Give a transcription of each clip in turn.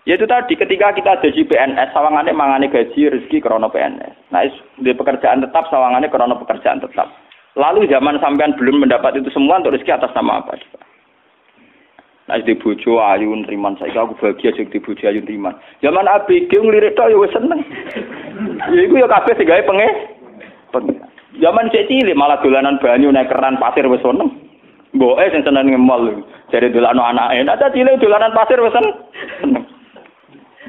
Ya itu tadi ketika kita jadi PNS, sawangane mangane gaji rezeki krana PNS. Nah, di pekerjaan tetap sawangane krana pekerjaan tetap. Lalu zaman sampean belum mendapat itu semua untuk rezeki atas nama apa? Nah, di bojo ayu nriman saiki aku bahagia sing di bojo ayu nriman. Zaman ABG nglirik tok ya wis seneng. Ya iku ya kabeh sing gawe pengen. Zaman cek cilik malah dolanan banyu nek keran pasir wis seneng. Mboke sing seneng ngemol. Jare dolano anake. Nek cilik dolanan pasir wis seneng.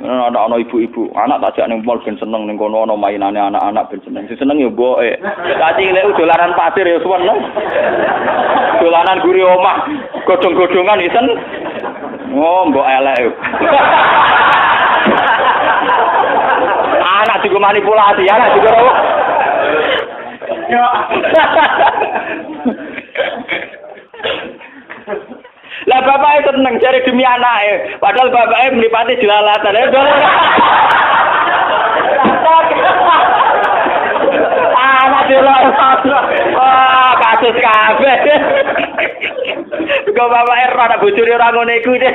Ana ibu-ibu, anak tak jak ning mall ben seneng ning kono ana mainane anak-anak ben seneng. Sing seneng ya mboke. Tak cilik dolanan pasir ya seneng. Dolanan guri omah, godhong-godhongan isen. Oh, mbok elek. Anak juga manipulasi, anak juga lah bapaknya seneng cari demi anaknya, padahal bapaknya melipati jelalatan. Anak jelalatan, wah kasus kabeh. Kau bapaknya rada bocor orang ngono iku deh.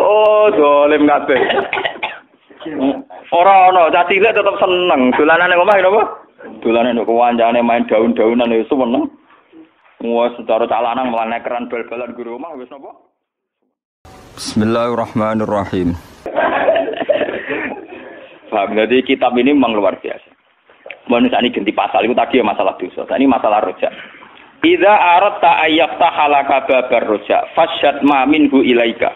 Oh, dolim kabeh. Ora ono, cah cilik tetep seneng. Dolanan ning omah napa? Dolanan kok kancane main daun-daunan ya seneng. Wah, secara calanang malah keran bal-balan guru omah wis napa? Bismillahirrahmanirrahim. Paham, jadi kitab ini memang luar biasa. Manusia ini ganti pasal, itu tadi ya masalah dosa. Ini masalah rojak. Idza aradta ayyaftaha laka babar rojak, fasyad ma minhu ilaika.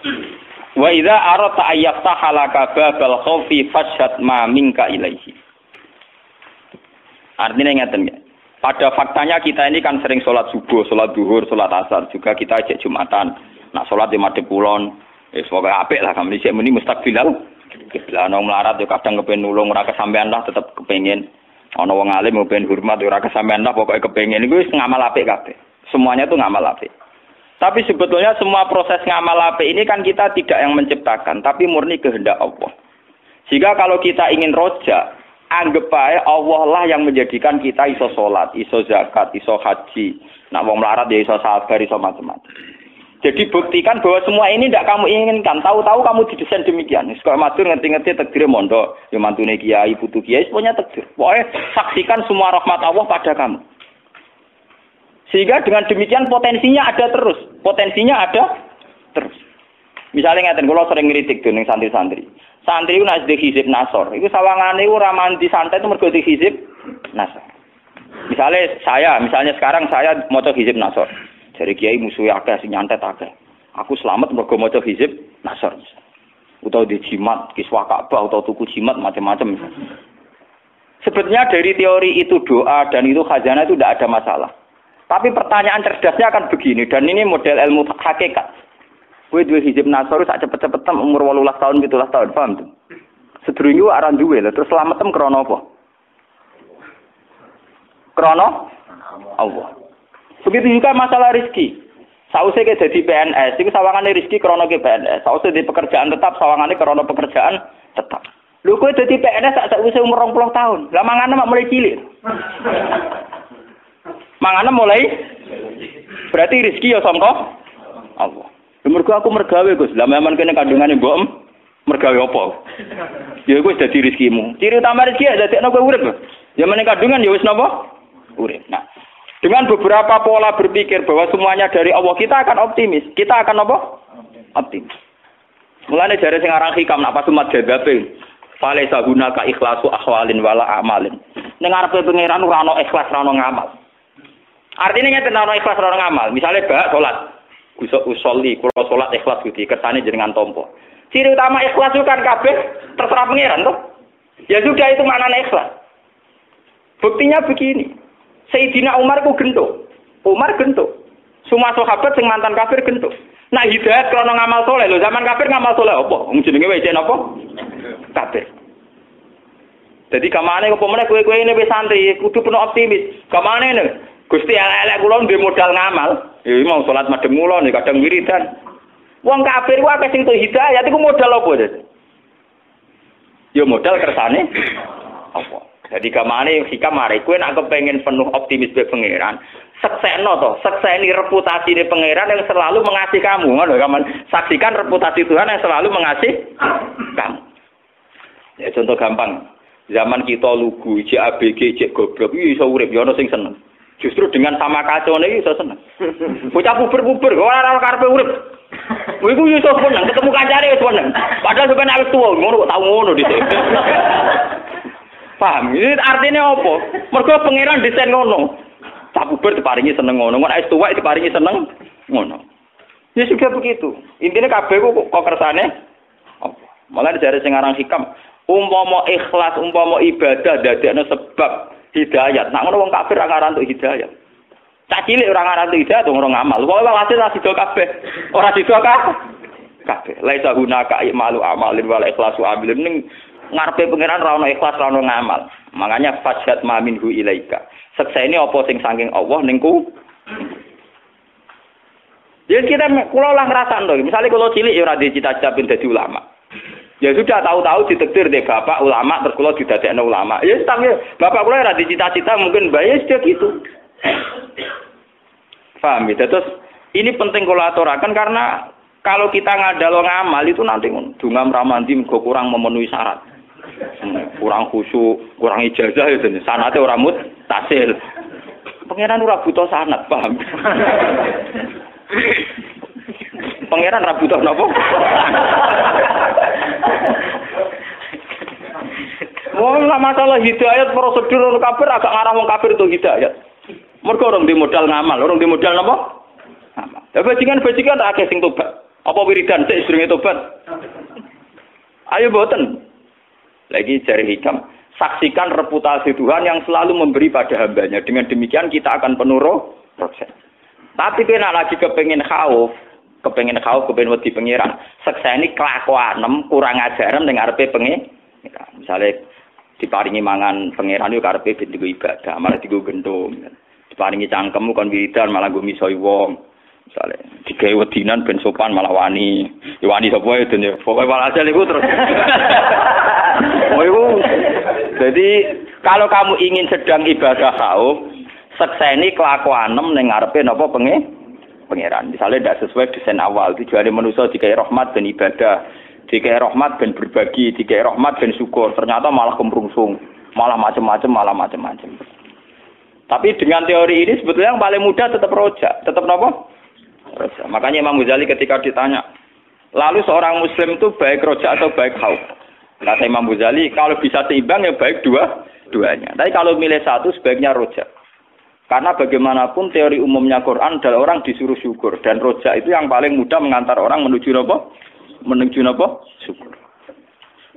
Wa idza aradta ayyaftaha laka babal khaufi fasyad ma minka ilaihi. Artinya ngeten ya. Pada faktanya kita ini kan sering sholat subuh, sholat duhur, sholat asar. Juga kita ajak Jumatan. Nak sholat di madhep kulon. Semoga apik lah kami dicek muni mustaqbilal. Kiblah ana melarat yo kadang kepen nulung ora kesampean lah tetep kepengin. Ana wong alim kepen hormat ora kesampean lah pokoke kepengin. Iku wis ngamal apik kabeh. Semuanya itu ngamal apik. Tapi sebetulnya semua proses ngamal apik ini kan kita tidak yang menciptakan, tapi murni kehendak Allah. Jika kalau kita ingin rojak, anggap aja Allah lah yang menjadikan kita iso sholat, iso zakat, iso haji. Nak wong melarat ya iso sabar, iso macam-macam. Jadi buktikan bahwa semua ini tidak kamu inginkan. Tahu-tahu kamu didesain demikian. Sekolah matur ngerti-ngerti takdir mondok. Ya mantune kiai, putu kiai, semuanya takdir. Pokoknya saksikan semua rahmat Allah pada kamu. Sehingga dengan demikian potensinya ada terus. Potensinya ada terus. Misalnya ngeten, kalau sering ngiritik tuh ning santri-santri. Santri itu nak di hizib nasor. Itu sawangane itu raman di santai itu mergo di hizib nasor. Misalnya sekarang saya maca hizib nasor. Dari kiai musuhe akeh sing nyantet akeh. Aku selamat mergo maca hizib nasor. Utawa di jimat kiswah Ka'bah utawa tuku jimat macam-macam. Sebetulnya dari teori itu doa dan itu khazanah itu tidak ada masalah. Tapi pertanyaan cerdasnya akan begini, dan ini model ilmu hakikat. Kowe duwe hizib nasor sak cepet-cepetan umur 18 tahun 17 tahun, paham tuh? Sedurunge aran duwe lho, terus selametem krana apa? Krana Allah. Begitu juga masalah rezeki. Sausé ke dadi PNS, iku sawangane rezeki krana ke PNS. Sausé di pekerjaan tetap, sawangane krana pekerjaan tetap. Lho kowe dadi PNS sak sakwise umur 20 tahun. Lah mangane mak mulai cilik. Mangane mulai berarti rezeki ya sangka Allah. Mergo aku mergawe Gus. Lah memang kene kandungane mbok mergawe apa? Ya iku wis dadi rezekimu. Ciri utama rezeki ya dadekno kowe urip. Ya meneh kandungan ya wis napa? Urip. Nah, dengan beberapa pola berpikir bahwa semuanya dari Allah, kita akan optimis. Kita akan apa? Optimis. Mulane jare sing aran hikam nak pas umat jadabe. Fale sabuna ka ikhlasu ahwalin wala amalin. Ning ngarepe pangeran ora ana ikhlas ora ana ngamal. Artinya ngeten ana ikhlas ora ana ngamal. Misale bak salat. Usolli, kalau sholat ikhlas gitu, kersane jenengan tompo. Ciri utama ikhlas itu kan kabeh terserah pangeran toh. Ya sudah itu maknanya ikhlas. Buktinya begini. Sayyidina Umar ku gentuk. Umar gentuk. Semua sahabat sing mantan kafir gentuk. Nah hidayat krana ngamal soleh lho, zaman kafir ngamal soleh apa? Wong jenenge wae napa? Kafir. Jadi kamane kok pemene kowe ini wis santri, kudu penuh optimis. Kamane ne? Gusti elek kula ndek modal ngamal. Ya mau salat madhep kula nek kadang wiridan. Wong kafir ku akeh sing tuh hidayat iku modal apa, Des? Ya modal kersane apa? Jadi kamane hikam mari kowe nek kepengin penuh optimis be pangeran, seksekno to, sekseni reputasine pangeran yang selalu mengasihi kamu. Ngono kan, saksikan reputasi Tuhan yang selalu mengasihi kamu. Ya contoh gampang. Zaman kita lugu, cek ABG, cek goblok, iso urip yo ono sing seneng. Justru dengan sama kacone iki iso seneng. Bocah puber-puber, ora karepe urip. Kowe iku iso seneng, ketemu kancane wis seneng. Padahal sampeyan wis tuwa, ngono kok tau ngono dhisik. Paham? Ini artinya apa? Mergo pangeran desain ngono. Cak puber diparingi seneng ngono, nek wis tuwa diparingi seneng ngono. Ya sudah begitu. Intinya kabeh kok kersane apa? Malah dari sing aran hikam, umpama ikhlas, umpama ibadah dadekno sebab hidayat. Nek ngono wong kafir ora ngaran untuk hidayat. Cak cilik ora ngaran untuk hidayat wong ngamal. Pokoke hasil ra sida kabeh. Ora sida kabeh. Laisa hunaka imalu amalin wal ikhlasu amilun ning ngarepe pangeran ra ono ikhlas ra ono ngamal. Makanya fajat ma minhu ilaika. Seksene apa sing saking Allah ning ku. Jadi kita kula lah ngrasakno. Misale kula cilik ya ora dicita-cita ben dadi ulama. Ya sudah tahu-tahu ditakdir deh bapak ulama terus kula didadekno ulama. Ya tapi bapak kula ora dicita-cita mungkin bae sudah gitu. Paham ya? Terus ini penting kula aturaken karena kalau kita ngadalo ngamal itu nanti donga mramandi mergo kurang memenuhi syarat. Kurang khusyuk, kurang ijazah itu sanate ora muttasil. Pangeran ora butuh sanad, paham? Pangeran ora butuh napa? Wong masalah hidayat prosedur kafir agak ngarah wong kafir itu hidayat. Mergo orang di modal ngamal, orang di modal napa? Ngamal. Bajingan akeh sing tobat. Apa wiridan sik sedurunge tobat? Ayo boten. Lagi cari hikam, saksikan reputasi Tuhan yang selalu memberi pada hambanya. Dengan demikian kita akan penuh proses. Tapi kena lagi kepengen khauf, kepengen wedi pangeran. Sekseni kelakuanem kurang ajaran ning arepe pangeran. Misale diparingi mangan pangeran yo karepe ben digo ibadah, malah digo gendong. Diparingi cangkemmu kon wiridan malah go misoi wong. Misale digawe wedinan ben sopan malah wani. Ya wani sapa ya den. Pokoke walhasil iku terus. Jadi kalau kamu ingin sedang ibadah khauf, sekseni kelakuanem ning ngarepe napa pangeran. Misalnya tidak sesuai desain awal, tujuane manusia dikai rahmat dan ibadah, dikai rahmat dan berbagi, dikai rahmat dan syukur. Ternyata malah kemrungsung, malah macam-macam. Tapi dengan teori ini sebetulnya yang paling mudah tetap rojak, tetap napa? Rojak. Makanya Imam Ghazali ketika ditanya, lalu seorang muslim itu baik rojak atau baik khauf? Kata Imam Ghazali, kalau bisa seimbang ya baik duanya. Tapi kalau milih satu sebaiknya rojak. Karena bagaimanapun teori umumnya Quran adalah orang disuruh syukur. Dan rojak itu yang paling mudah mengantar orang menuju apa? Menuju apa? Syukur.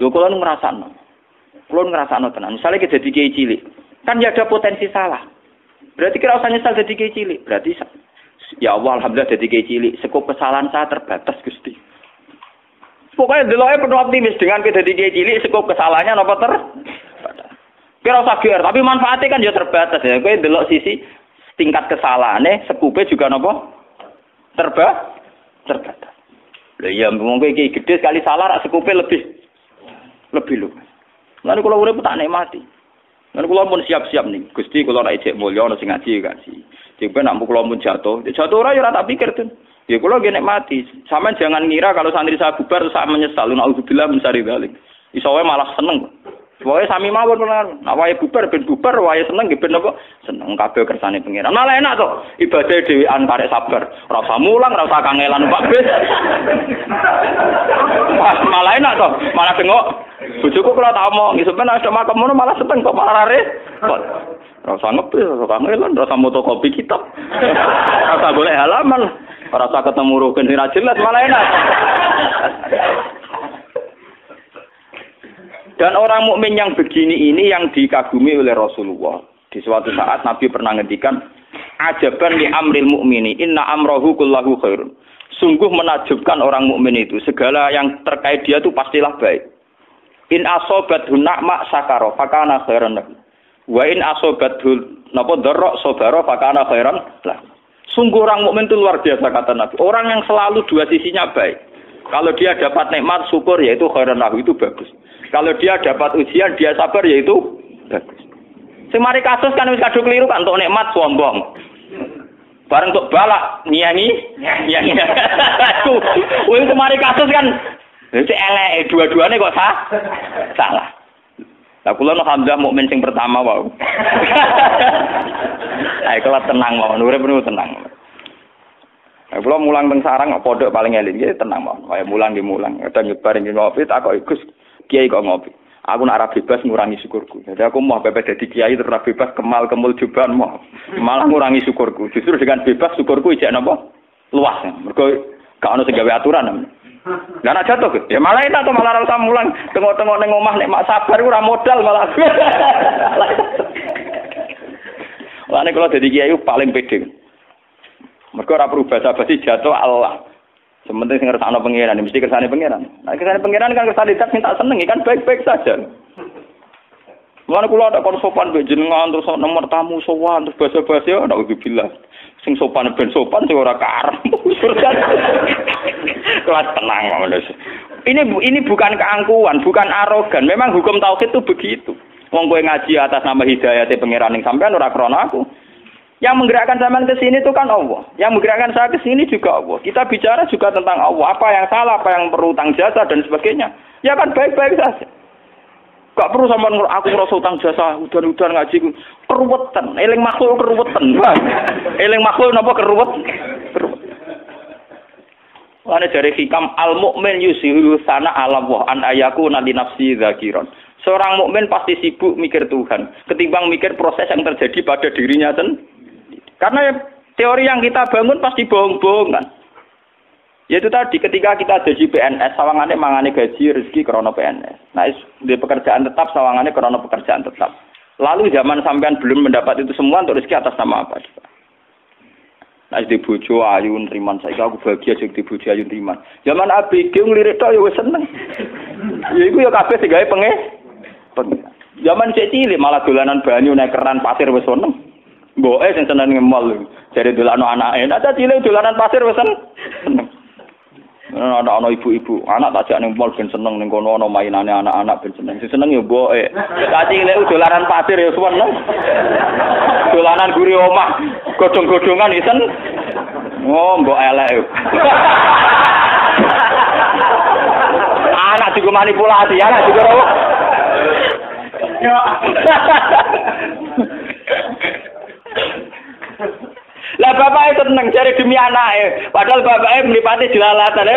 Loh, kalau ngerasakno tenan. Misalnya kita jadi kiai cilik, kan ya ada potensi salah. Berarti kira usah nyesal jadi kiai cilik. Berarti ya Allah alhamdulillah jadi kiai cilik. Sekup kesalahan saya terbatas Gusti. Pokoknya deloke penuh optimis dengan kita jadi kiai cilik sekup kesalahannya apa terbatas. Kira usah gear, tapi manfaatnya kan ya terbatas ya. Kowe delok sisi tingkat kesalahane, sekupe juga napa? Terbatas. Lah ya mungkin iki gede sekali salah rak sekupe lebih lho. Lan kula urip tak nikmati. Lan kula pun siap-siap nih. Gusti kula nek ijek mulya ana sing ngaji. Jek ben nak kula pun jatuh. Jatuh ora ya ora tak pikir tuh. Ya kula nggih nikmati. Sampeyan jangan ngira kalau santri saya bubar terus saya menyesal. Nauzubillah min syarri dzalik. Iso wae malah seneng. Wae sami mawon menawa. Nek wae bubar, wae seneng nggih ben apa? Seneng kabeh kersane pangeran. Malah enak to. Ibadah dhewean karek sabar. Ora usah mulang, ora usah kangelan Pak Bis. Malah enak to. Malah bengok. Bojoku kula tak omong, iso ben ada makam ngono malah seneng kok malah repot. Ora usah ngepil, ora usah kangelan, ora usah motokopi kitab. Ora usah golek halaman, ora usah ketemu rukun sing jelas malah enak. Dan orang mukmin yang begini ini yang dikagumi oleh Rasulullah. Di suatu saat Nabi pernah ngendikan, ajaban li amril mukmini, inna amrahu kullahu khairun. Sungguh menakjubkan orang mukmin itu, segala yang terkait dia itu pastilah baik. In asobathu na'ma sakara fakana khairan lahu. Wa in asobathu napa dharra sabara fakana khairan lahu. Sungguh orang mukmin itu luar biasa kata Nabi. Orang yang selalu dua sisinya baik. Kalau dia dapat nikmat syukur yaitu khairan lahu, itu bagus. Kalau dia dapat ujian dia sabar yaitu bagus. Sing mari kasus kan wis kadung kliru kan untuk nikmat sombong. Bareng untuk balak nyanyi. Wis mari kasus kan wis elek dua-duane kok salah. Lah kula no Hamzah mukmin sing pertama wae. Ayo kelas tenang wae, urip niku tenang. Kula mulang teng sarang pondok paling eling nggih tenang wae. Kaya mulang nggih mulang. Ada nyebar nggih ngopi tak kok Gus kiai kok ngopi. Aku nak ora bebas ngurangi syukurku. Jadi aku mau bebas dadi kiai terus ora bebas kemul juban mau. Malah ngurangi syukurku. Justru dengan bebas syukurku ijek napa? Luas. Mergo gak ono sing gawe aturan. Lah nek jatuh ya malah enak to malah ora usah mulang tengok-tengok ning omah nek mak sabar ku ora modal malah. Lah nek kula dadi kiai paling pede. Mergo ora perlu basa-basi jatuh Allah. Sementing sing ngersakno pangeran mesti kersane pangeran. Nek kersane pangeran kan kersane tak minta seneng kan baik-baik saja. Mulane kula ada kon sopan mbek jenengan terus nomor tamu sowan terus basa-basi ana ubillah. Sing sopan ben sopan sing ora karep. Kelas tenang ngono. Ini bukan keangkuhan, bukan arogan. Memang hukum tauhid itu begitu. Wong kowe ngaji atas nama hidayate pangeran ning sampean ora krana aku. Yang menggerakkan sampean ke sini itu kan Allah. Yang menggerakkan saya ke sini juga Allah. Kita bicara juga tentang Allah. Apa yang salah, apa yang perlu utang jasa dan sebagainya. Ya kan baik-baik saja. Gak perlu sampean aku ngrasa utang jasa, udan-udan ngaji keruwetan. Eling makhluk keruwetan. Eling makhluk napa keruwet? Ana jare hikam al-mukmin yusiru sana ala wa an ayakuna li nafsi dzakiron. Seorang mukmin pasti sibuk mikir Tuhan ketimbang mikir proses yang terjadi pada dirinya sendiri. Karena teori yang kita bangun pasti bohong-bohongan. Yaitu tadi ketika kita jadi PNS, sawangane mangane gaji rezeki krana PNS. Nah, di pekerjaan tetap sawangane krana pekerjaan tetap. Lalu zaman sampean belum mendapat itu semua untuk rezeki atas nama apa? Nah, di bojo ayu nriman saiki aku bahagia sing di bojo ayu nriman. Zaman ABG nglirik tok ya wis seneng. Ya iku ya kabeh sing gawe Zaman cek cilik malah dolanan banyu nek keran pasir wis seneng. Mboke sing seneng ngemol. Jare dolano anake. Nek cilik dolanan pasir wis seneng. Ana ibu-ibu, anak tak jak ning mall ben seneng ning kono ana mainane anak-anak ben seneng. Sing seneng ya mboke. Tak cilik dolanan pasir ya seneng. Dolanan guri omah, godhong-godhongan isen. Oh, mbok elek. Anak juga manipulasi, anak juga apa? Lah bapak itu seneng cari demi anaknya, padahal bapaknya melipati jelalatan.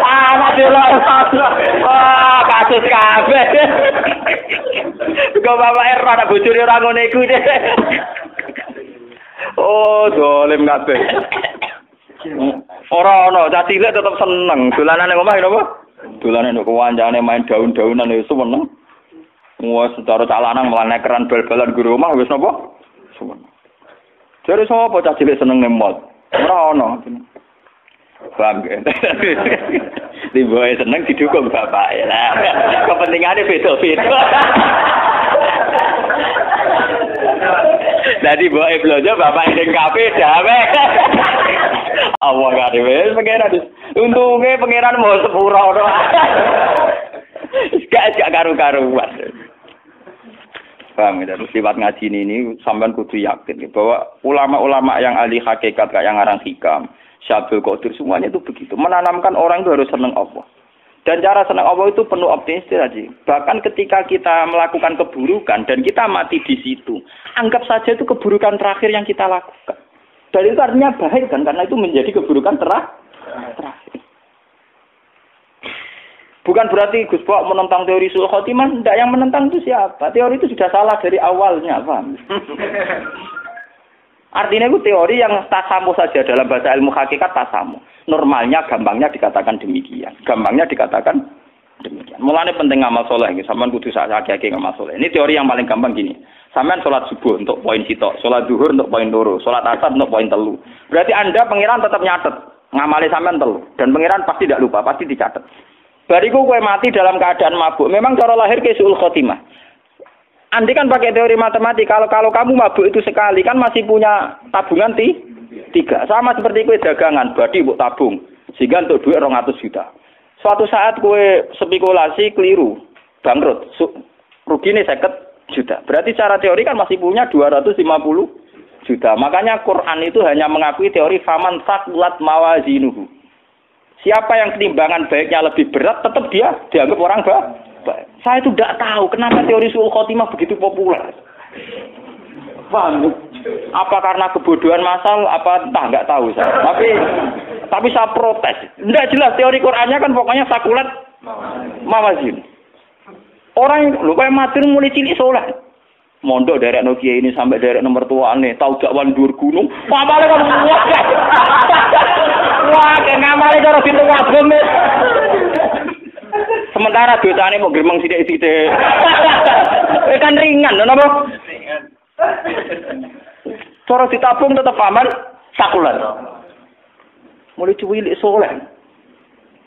Anak jelalatan, wah kasus kabeh. Kau bapaknya rada bocor orang ngono iku deh. Oh, dolim kabeh. Ora ono, cah cilik tetep seneng. Dolanan ning omah napa? Dolanan kok kancane main daun-daunan ya seneng. Wah, secara calanang malah keran bal-balan guru omah wis napa? Seneng. Jare sapa cah cilik seneng ning mall? Ora ono. Paham kan? Tiba seneng didukung bapak ya. Kepentingannya beda-beda. Jadi bawa belanja bapak ning kafe dawe. Allah gak dhewe pangeran. Untunge pangeran mau sepura ora. Gak karu-karuan. Paham ya, terus lewat ngaji ini sampean kudu yakin bahwa ulama-ulama yang ahli hakikat kayak yang ngarang hikam, Syabul Qadir semuanya itu begitu. Menanamkan orang itu harus senang Allah. Dan cara senang Allah itu penuh optimis tadi. Bahkan ketika kita melakukan keburukan dan kita mati di situ, anggap saja itu keburukan terakhir yang kita lakukan. Dan itu artinya baik kan, karena itu menjadi keburukan terakhir. Bukan berarti Gus Bok menentang teori su'ul khotimah, tidak, yang menentang itu siapa? Teori itu sudah salah dari awalnya, paham? Artinya itu teori yang tasamu saja dalam bahasa ilmu hakikat tasamu. Normalnya, gampangnya dikatakan demikian. Mulanya penting ngamal soleh, sampean kudu sakake ngamal soleh. Ini teori yang paling gampang gini. Sampean sholat subuh untuk poin sitok, sholat zuhur untuk poin loro, sholat asar untuk poin 3. Berarti Anda pangeran tetap nyatet, ngamali sampean 3. Dan pangeran pasti tidak lupa, pasti dicatat. Bariku kowe mati dalam keadaan mabuk. Memang cara lahir ke su'ul khotimah. Andi kan pakai teori matematik, kalau kamu mabuk itu sekali kan masih punya tabungan 3. Sama seperti kowe dagangan, badi mbok tabung. Sehingga untuk duit 200 juta. Suatu saat kue spekulasi keliru, bangkrut, ruginya 50 juta. Berarti secara teori kan masih punya 250 juta. Makanya Quran itu hanya mengakui teori faman saqulat mawazinuhu. Siapa yang timbangan baiknya lebih berat, tetap dia dianggap orang baik. Saya itu tidak tahu kenapa teori su'ul khotimah begitu populer. Paham? Apa karena kebodohan masal? Apa entah, nggak tahu saya. Tapi saya protes. Tidak jelas teori Qurannya kan pokoknya sakulat mawazin. Orang lupa mati mulai cilik soleh. Mondok dari Nokia ini sampai dari nomor tua nih, tahu dakwan dur gunung. Ngamalnya kan kuat. Wah, kayak ngamalnya cara pintu wabem. Sementara dosane mau gremeng sithik-sithik. Kan ringan, napa? Ringan. Cara ditabung tetap aman, sakulat. Mulai cuwilik soleh.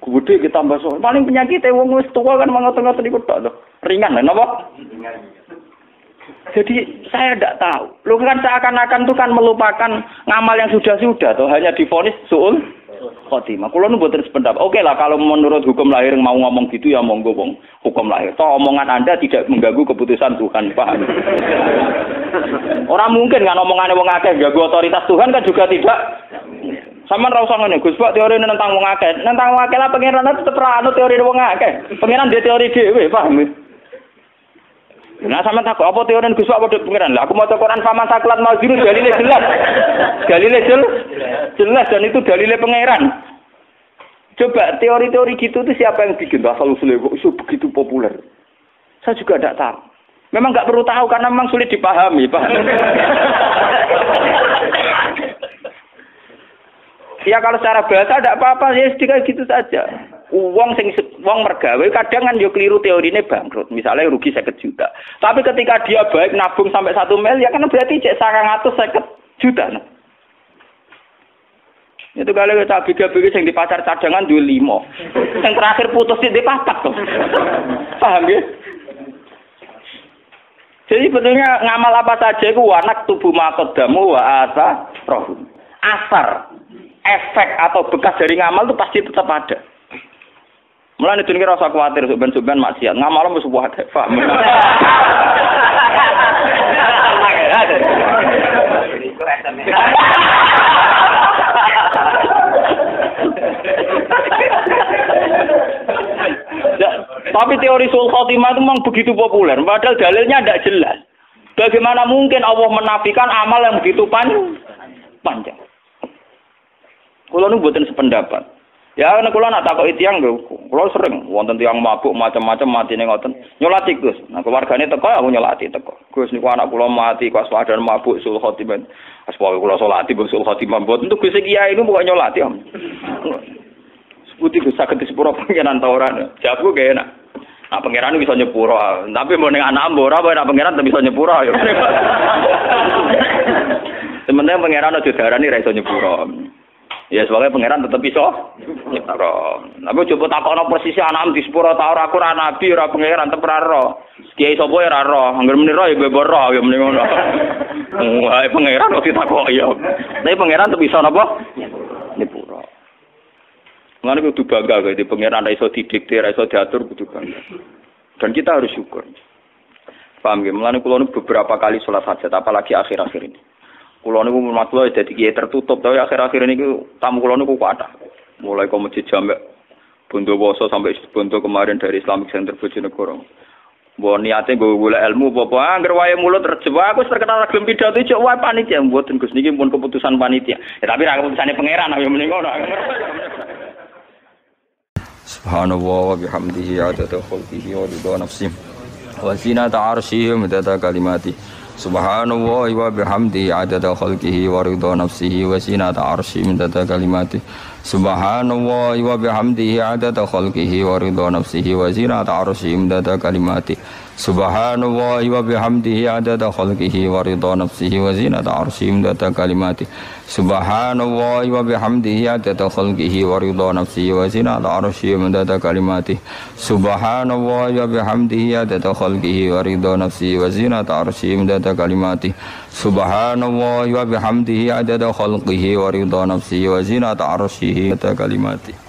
Gede kita tambah soleh. Paling penyakitnya wong wis tua kan mangot-ngot iku tok to. Ringan, napa? Ringan. Jadi saya tidak tahu. Lu kan seakan-akan itu kan melupakan ngamal yang sudah-sudah tuh hanya divonis su'ul khotimah. Kulo nu mboten sependapat. Oke lah kalau menurut hukum lahir mau ngomong gitu ya monggo wong hukum lahir. Toh omongan Anda tidak mengganggu keputusan Tuhan, paham? Orang mungkin kan omongannya wong akeh ganggu otoritas Tuhan kan juga tidak. Sama ra usah ngene, Gus Pak teori tentang wong akeh. Tentang wong akeh lah pangeran tetep ra anu teori wong akeh. Pangeran dia teori dhewe, paham? Nah sama takut apa teori Gus Pak padha pengiran. Lah aku maca Quran sama saklat mazrun dalile jelas. Dalile jelas dan itu dalile pangeran. Coba teori-teori gitu itu siapa yang bikin asal usulnya kok iso begitu populer? Saya juga tidak tahu. Memang nggak perlu tahu karena memang sulit dipahami, Pak. Ya kalau secara bahasa tidak apa-apa ya sedikit gitu saja. Uang mergawe kadang kan yo keliru teorine bangkrut. Misalnya rugi 50 juta. Tapi ketika dia baik nabung sampai 1 miliar kan berarti cek 150 juta. Nah. Itu kalau kita bagi-bagi yang di pasar cadangan 25. Yang terakhir putus di 4 tuh. Paham ya? Jadi sebetulnya ngamal apa saja itu wanak tubuh makodamu wa asa rohum. Asar, efek atau bekas dari ngamal itu pasti tetap ada. Mulane itu kira rasa khawatir suben-suben maksiat. Ngamal wis wae, paham. Tapi teori su'ul khotimah itu memang begitu populer, padahal dalilnya tidak jelas. Bagaimana mungkin Allah menafikan amal yang begitu panjang? Kalau nu buatan sependapat. Ya nek kula nak takoki tiyang lho, kula sering wonten tiyang mabuk macam-macam matine ngoten. Nyolati Gus. Nah keluargane teko aku nyolati teko. Gus niku anak kula mati pas padahal mabuk sul khotimah. Pas pokoke kula salati sul khotimah mboten tuh Gus kiai niku pokoke nyolati om. Sebuti Gus saged disepuro pangeran ta ora. Jawabku ge enak. Nah pangeran bisa nyepuro, tapi mbok ning anak mbok ora apa pangeran bisa nyepuro ya. Sebenarnya pangeran aja darani ra iso nyepuro. Ya sebagai pangeran tetap iso nyepuro. Tapi coba takono persis anak di sepuro ta ora aku ora nabi ora pangeran tetep ora ro. Kiai sapa ya ora ro, anggere meni ro ya bebo ro ya meni ngono. Wah pangeran kok ditakoki ya. Tapi pangeran tetep iso napa? Nyepuro. Ngene kudu bangga kowe di pangeran ra iso didikte, ra iso diatur kudu bangga. Dan kita harus syukur. Paham nggih? Mulane kula beberapa kali salat hajat apalagi akhir-akhir ini. Kulo niku matlo dadi kiai tertutup tapi akhir-akhir niku tamu kulo niku kathah. Mulai kok masjid Jamek Bondowoso sampai Bondo kemarin dari Islamic Center Bojonegoro. Mbok niate nggo golek ilmu apa angger wae mulut terjebak aku terkenal gelem pidato cok wae panitia mboten Gus niki pun keputusan panitia. Ya tapi ra keputusane pangeran ya mending ngono. Subhanallah wa bihamdihi adada khalqihi wa ridha nafsihi wa zinata 'arsyihi wa midada kalimatihi. Subhanallah wa bihamdihi adada khalqihi wa ridha nafsihi wa zinata 'arsyihi midada kalimatihi. Subhanallah wa bihamdihi adada khalqihi wa ridha nafsihi wa zinata 'arsyihi midada kalimatihi. Subhanallah wa bihamdihi adada khalqihi wa ridha nafsihi wa zinata 'arsyihi midada kalimatihi. Subhanallah wa bihamdihi adada khalqihi wa ridha nafsihi wa zinata 'arsyihi midada kalimatihi. Subhanallah wa bihamdihi adada khalqihi wa ridha nafsihi wa zinata 'arsyihi midada kalimatihi. Subhanallah wa bihamdihi adada khalqihi wa ridha nafsihi wa zinata 'arsyihi midada kalimatihi.